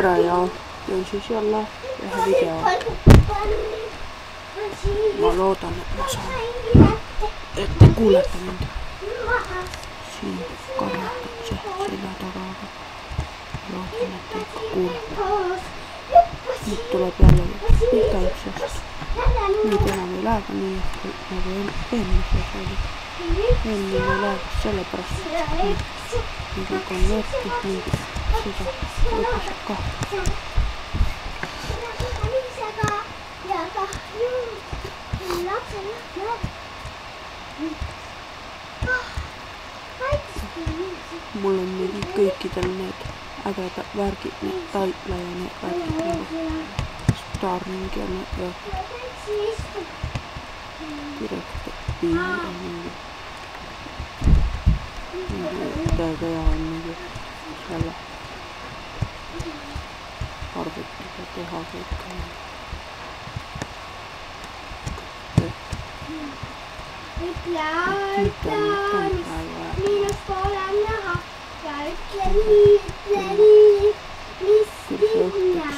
tere ja teen siis jälle ühe video. Ma loodan, et ma saan, et te kuulete mind. Siin kannatakse selja taga, aga loodan, et te ikka kuulete. Nüüd tuleb jälle pihta üksest. Nüüd enam ei lähega nii, nagu eelmises oli. Eelmine lähegas sellepärast, et kõik on võetud mingit seda õpused ka. Mul on mingi kõikidel need ägedad värgid, need taitla ja need värgid nagu Starling ja need värgid. Direktor piir on mingi täiega hea on mingi selle arvutiga teha kõike. Ütlen miinus poolem näha ja ütle nii, mis minna.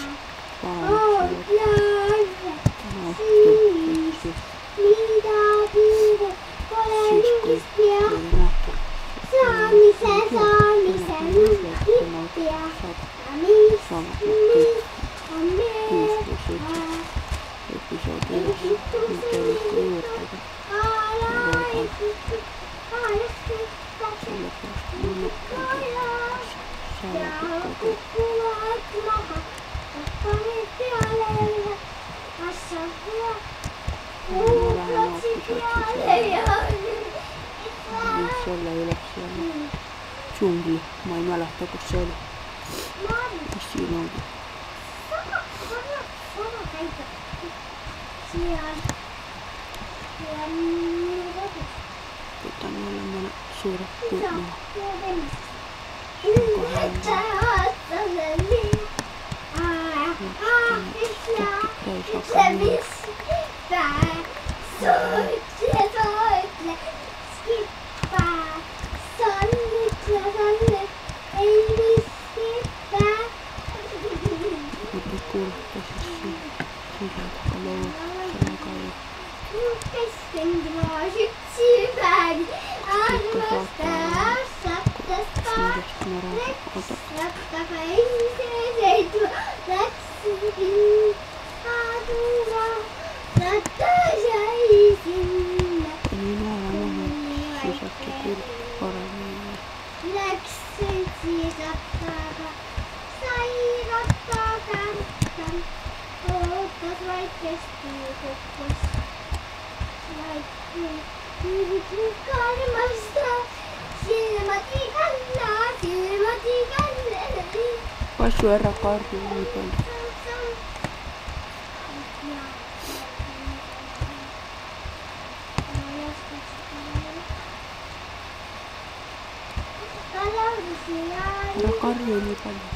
Mida piiru pole mingist pea. Saamise nuppia ja mis on meelda. Episoodi selle üles seal džungli, ma ei mäleta, kus see oli. Mis siin ongi? Võtan jälle mõne suured puud maha. Passu ära karju nii palju. Ära karju nii palju.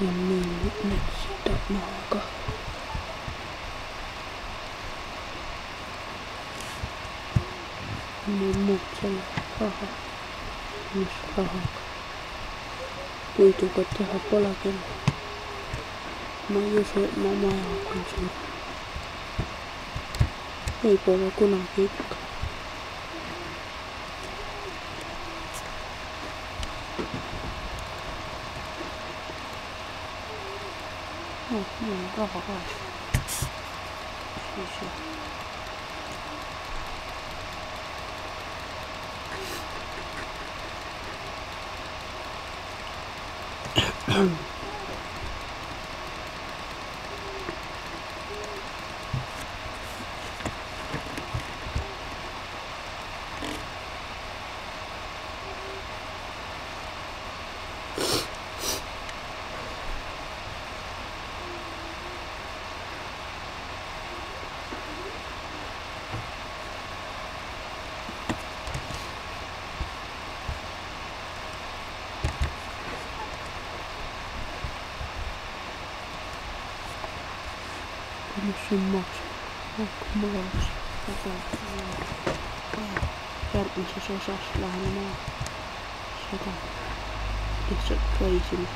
Ja niin, nyt sitä maaka. Niin mutsella raha. Myös raha. Kuituuko tehdä palakella? Mä jos mä ajattelen sen. Ei polo kunakin. No, mulla on raha kanssa. Siis sen maksaa. Vaikka mulla olisi järkmisessä osassa lähellä maa. 100. Reisin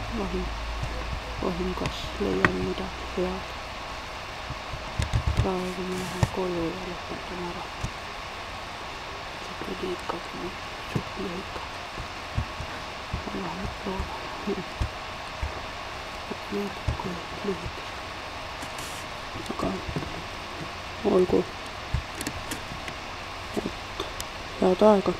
vahinkas leijan mitä heat. Praegu vähän kojoja lopputamara. Sitten liikkaat mun suhleikka. Vähän tuolla. Näitä kojat lyhyt. Olko. Jäät aika.